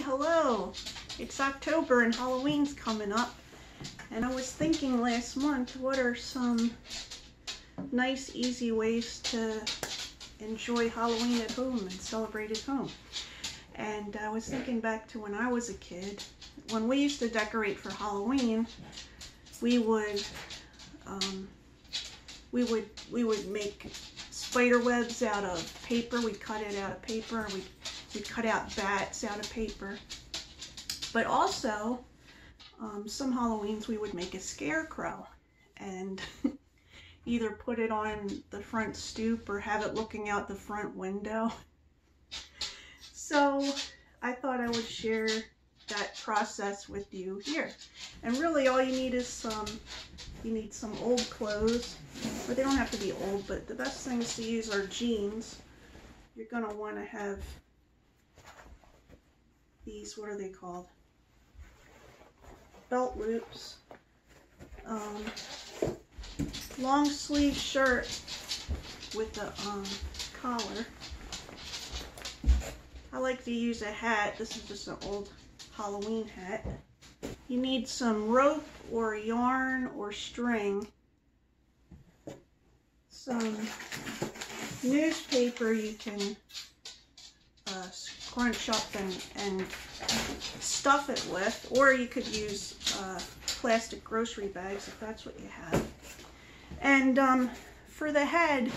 hello. It's October and Halloween's coming up. And I was thinking last month, what are some nice, easy ways to enjoy Halloween at home and celebrate at home? And I was thinking back to when I was a kid. When we used to decorate for Halloween, we would make spider webs out of paper. We'd cut it out of paper. We'd cut out bats out of paper. But also, some Halloweens we would make a scarecrow and either put it on the front stoop or have it looking out the front window. So I thought I would share that process with you here. And really all you need is some old clothes, but they don't have to be old, but the best things to use are jeans. You're going to want to have these, what are they called? Belt loops. Long sleeve shirt with a collar. I like to use a hat. This is just an old Halloween hat. You need some rope or yarn or string. Some newspaper you can scrunch up and stuff it with, or you could use plastic grocery bags if that's what you have. And for the head,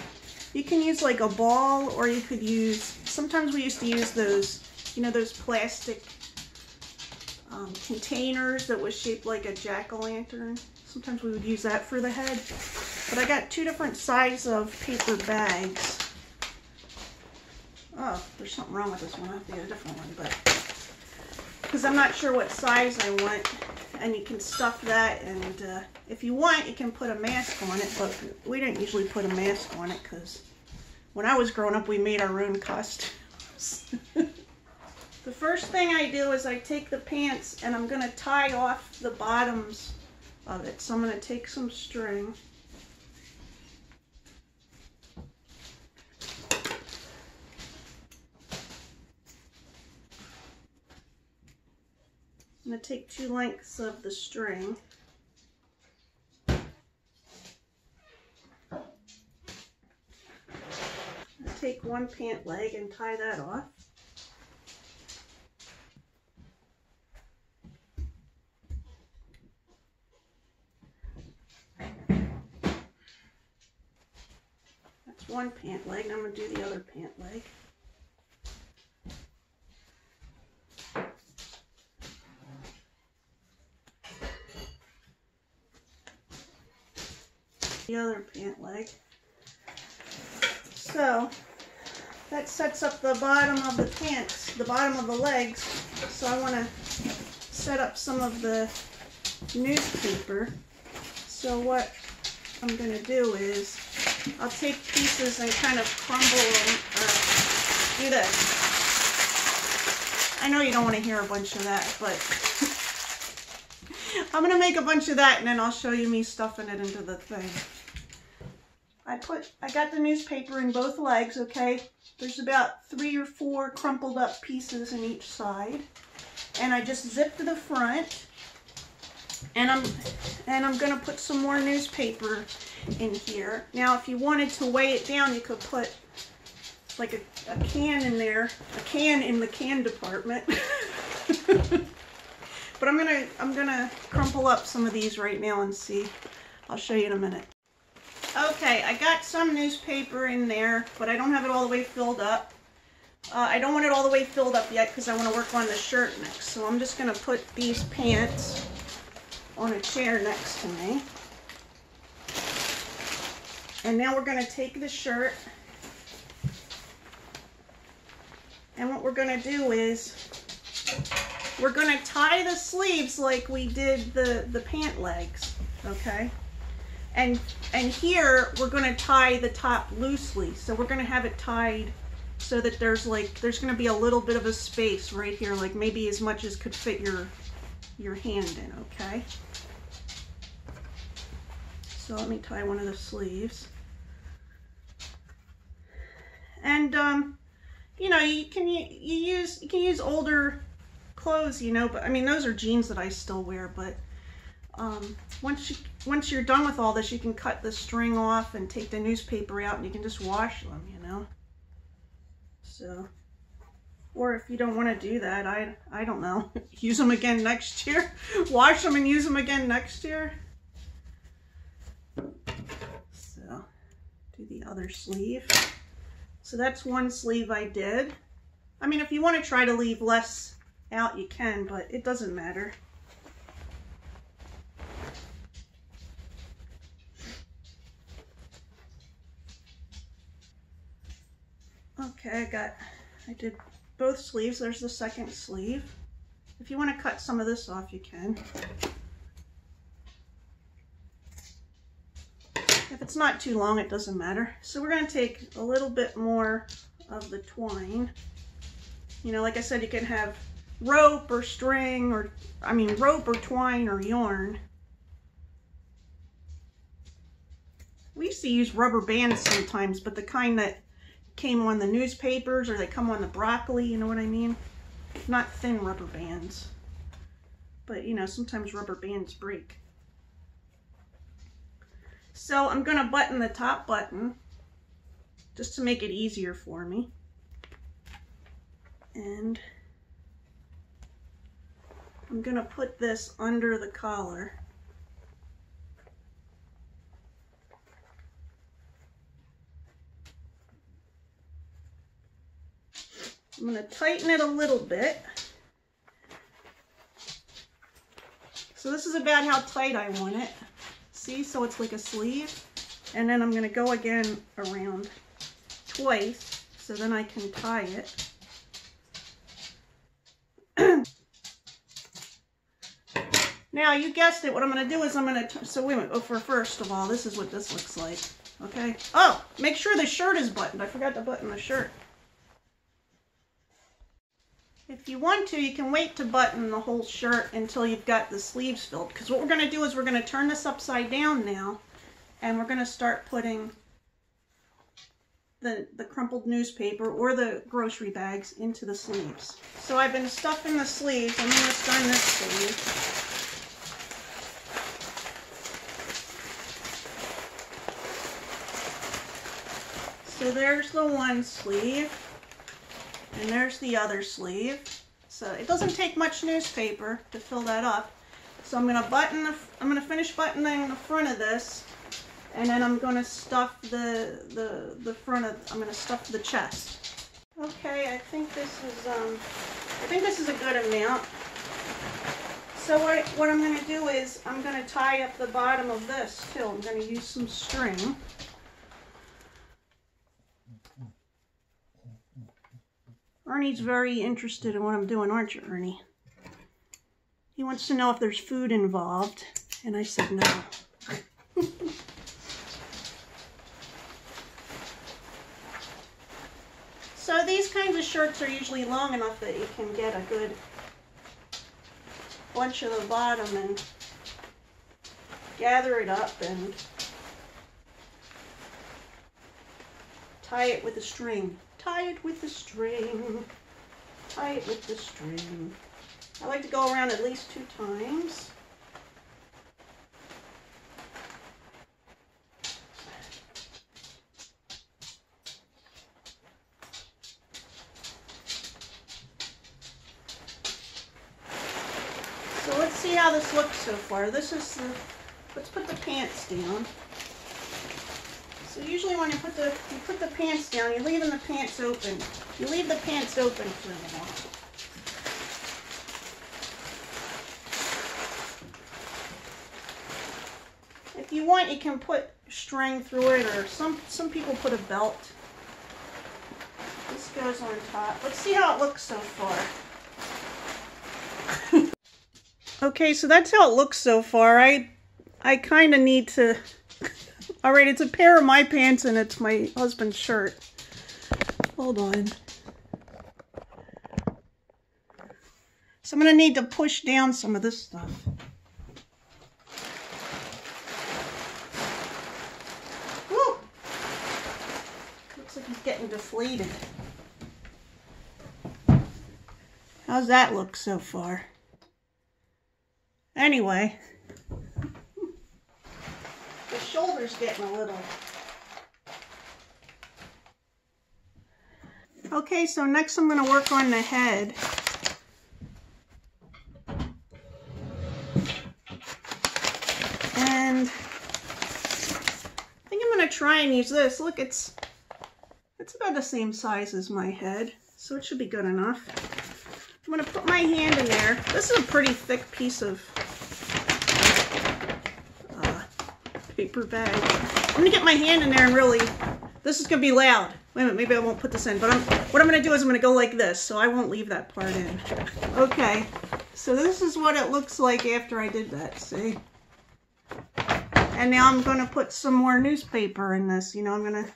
you can use like a ball, or you could use, sometimes we used to use those, you know, those plastic containers that was shaped like a jack-o'-lantern. Sometimes we would use that for the head. But I got two different sizes of paper bags. Oh, there's something wrong with this one. I have to get a different one, but because I'm not sure what size I want. And you can stuff that, and if you want, you can put a mask on it, but we didn't usually put a mask on it because when I was growing up, we made our own costumes. The first thing I do is I take the pants and I'm going to tie off the bottoms of it. So I'm going to take some string. I'm going to take 2 lengths of the string. Take one pant leg and tie that off. That's one pant leg, and I'm going to do the other pant leg. The other pant leg. So that sets up the bottom of the pants, the bottom of the legs. So I want to set up some of the newspaper. So what I'm going to do is I'll take pieces and kind of crumble them, do this. I know you don't want to hear a bunch of that, but I'm going to make a bunch of that and then I'll show you me stuffing it into the thing. I got the newspaper in both legs, okay? There's about 3 or 4 crumpled up pieces in each side. And I just zipped the front. And I'm gonna put some more newspaper in here. Now if you wanted to weigh it down, you could put like a can in there, a can in the can department. But I'm gonna crumple up some of these right now and see. I'll show you in a minute. Okay, I got some newspaper in there, but I don't have it all the way filled up. I don't want it all the way filled up yet because I want to work on the shirt next. So I'm just going to put these pants on a chair next to me. And now we're going to take the shirt. And what we're going to do is we're going to tie the sleeves like we did the pant legs, okay? And here we're going to tie the top loosely. So we're going to have it tied so that there's going to be a little bit of a space right here, like maybe as much as could fit your hand in, okay? So let me tie one of the sleeves. And you know, you can use older clothes, you know, but I mean, those are jeans that I still wear, but once you're done with all this, you can cut the string off and take the newspaper out and you can just wash them, you know. So, or if you don't want to do that, I don't know, use them again next year. Wash them and use them again next year. So, do the other sleeve. So that's one sleeve I did. I mean, if you want to try to leave less out, you can, but it doesn't matter. Okay, I did both sleeves. There's the second sleeve. If you want to cut some of this off, you can. If it's not too long, it doesn't matter. So we're going to take a little bit more of the twine. You know, like I said, you can have rope or string, or, I mean, rope or twine or yarn. We used to use rubber bands sometimes, but the kind that came on the newspapers, or they come on the broccoli, you know what I mean? Not thin rubber bands. But, you know, sometimes rubber bands break. So I'm going to button the top button just to make it easier for me. And I'm going to put this under the collar. I'm going to tighten it a little bit. So this is about how tight I want it. See, so it's like a sleeve. And then I'm going to go again around twice, so then I can tie it. Now, you guessed it, what I'm going to do is I'm going to, so wait a minute, oh, first of all, this is what this looks like, okay? Oh, make sure the shirt is buttoned. I forgot to button the shirt. If you want to, you can wait to button the whole shirt until you've got the sleeves filled. Because what we're going to do is we're going to turn this upside down now. And we're going to start putting the crumpled newspaper or the grocery bags into the sleeves. So I've been stuffing the sleeves. I'm almost done this sleeve. So there's the one sleeve. And there's the other sleeve. So it doesn't take much newspaper to fill that up. So I'm going to finish buttoning the front of this, and then I'm going to stuff the front of, I'm going to stuff the chest. Okay, I think this is a good amount. So what I'm going to do is I'm going to tie up the bottom of this too. I'm going to use some string. Ernie's very interested in what I'm doing, aren't you, Ernie? He wants to know if there's food involved, and I said no. So these kinds of shirts are usually long enough that you can get a good bunch of the bottom and gather it up and tie it with a string. Tie it with the string. Tie it with the string. I like to go around at least 2 times. So let's see how this looks so far. This is the, let's put the pants down. So usually when you put the pants down, you're leaving the pants open. You leave the pants open for a while. If you want, you can put string through it, or some people put a belt. This goes on top. Let's see how it looks so far. Okay, so that's how it looks so far. I kind of need to... All right, it's a pair of my pants and it's my husband's shirt. Hold on. So I'm going to need to push down some of this stuff. Woo! Looks like he's getting deflated. How's that look so far? Anyway, the shoulder's getting a little... Okay, so next I'm going to work on the head. And I think I'm going to try and use this. Look, it's about the same size as my head, so it should be good enough. I'm going to put my hand in there. This is a pretty thick piece of paper bag. I'm going to get my hand in there and really, this is going to be loud. Wait a minute, maybe I won't put this in, but what I'm going to do is I'm going to go like this, so I won't leave that part in. Okay, so this is what it looks like after I did that, see? And now I'm going to put some more newspaper in this. You know, I'm going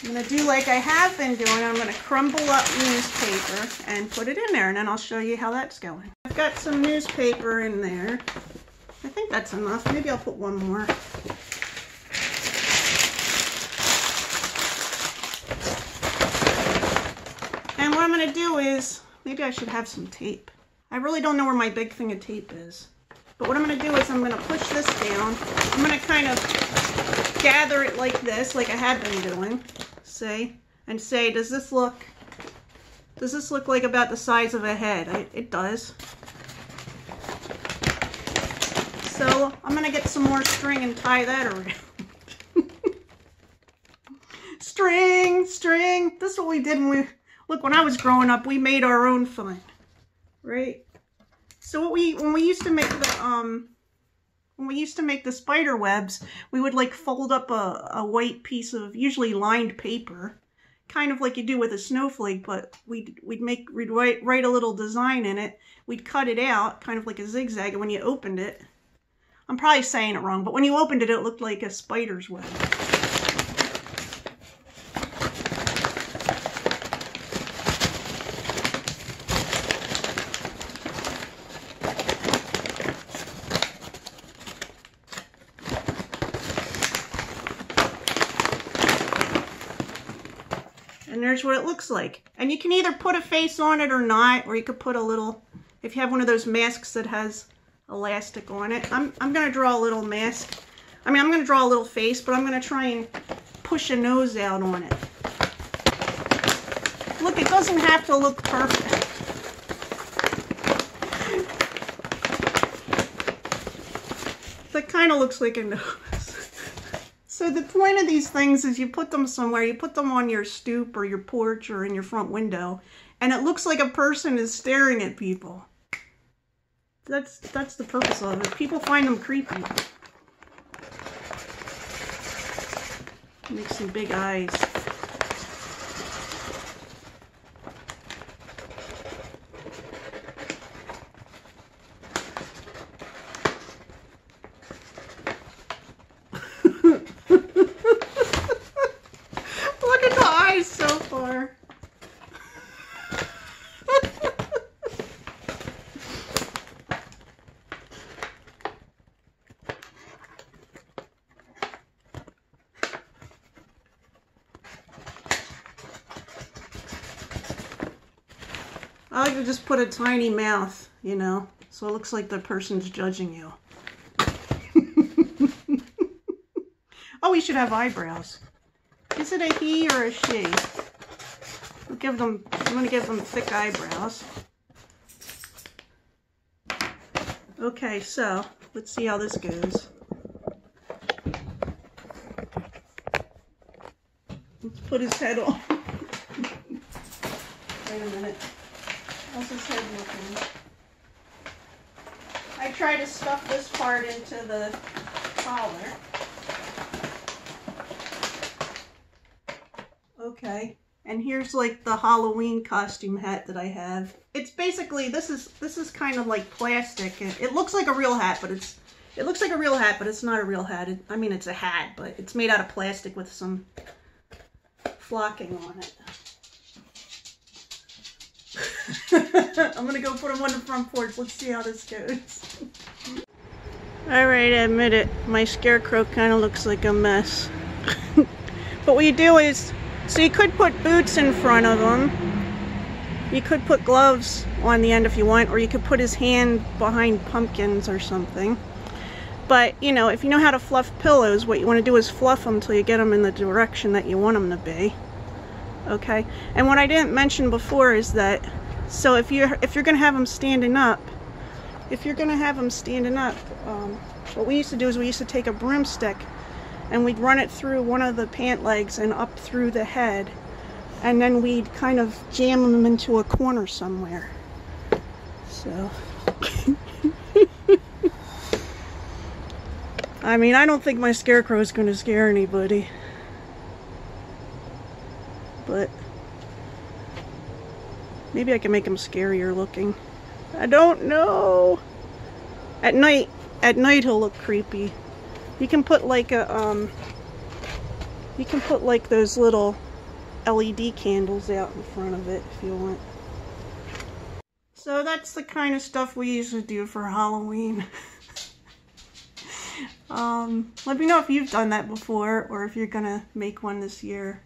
to do like I have been doing. I'm going to crumble up newspaper and put it in there, and then I'll show you how that's going. I've got some newspaper in there. I think that's enough. Maybe I'll put one more. And what I'm going to do is, maybe I should have some tape. I really don't know where my big thing of tape is. But what I'm going to do is I'm going to push this down. I'm going to kind of gather it like this, like I have been doing. See? And say, does this look like about the size of a head? It does. So I'm going to get some more string and tie that around. String. This is what we did when I was growing up. We made our own fun, right? So when we used to make the spider webs, we would like fold up a white piece of usually lined paper, kind of like you do with a snowflake, but we'd write a little design in it. We'd cut it out, kind of like a zigzag, and when you opened it, I'm probably saying it wrong, but when you opened it, it looked like a spider's web. And there's what it looks like. And you can either put a face on it or not, or you could put a little, if you have one of those masks that has elastic on it. I'm going to draw a little mask. I mean, I'm going to draw a little face, but I'm going to try and push a nose out on it. Look, it doesn't have to look perfect. That kind of looks like a nose. So the point of these things is you put them somewhere. You put them on your stoop or your porch or in your front window, and it looks like a person is staring at people. That's the purpose of it. People find them creepy. Make some big eyes. Look at the eyes so far. I like to just put a tiny mouth, you know, so it looks like the person's judging you. Oh, we should have eyebrows. Is it a he or a she? I'm going to give them thick eyebrows. Okay, so let's see how this goes. Let's put his head on. Wait a minute. How's his head looking? I try to stuff this part into the collar. Okay, and here's like the Halloween costume hat that I have. It's basically, this is kind of like plastic, and it looks like a real hat, but it looks like a real hat, but it's not a real hat. I mean, it's a hat, but it's made out of plastic with some flocking on it. I'm gonna go put him on the front porch. Let's see how this goes. Alright, I admit it. My Scarecrow kind of looks like a mess. But what you do is, so you could put boots in front of him. You could put gloves on the end if you want, or you could put his hand behind pumpkins or something. But, you know, if you know how to fluff pillows, what you want to do is fluff them till you get them in the direction that you want them to be. Okay? And what I didn't mention before is that, so if you're going to have them standing up, what we used to do is we used to take a broomstick and we'd run it through one of the pant legs and up through the head. And then we'd kind of jam them into a corner somewhere. So, I mean, I don't think my Scarecrow is going to scare anybody. But maybe I can make him scarier looking. I don't know. At night he'll look creepy. You can put like those little LED candles out in front of it if you want. So that's the kind of stuff we usually do for Halloween. Let me know if you've done that before or if you're gonna make one this year.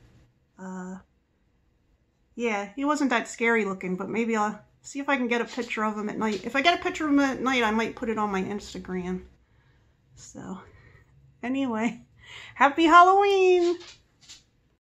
Yeah, he wasn't that scary looking, but maybe I'll see if I can get a picture of him at night. If I get a picture of him at night, I might put it on my Instagram. So, anyway, happy Halloween!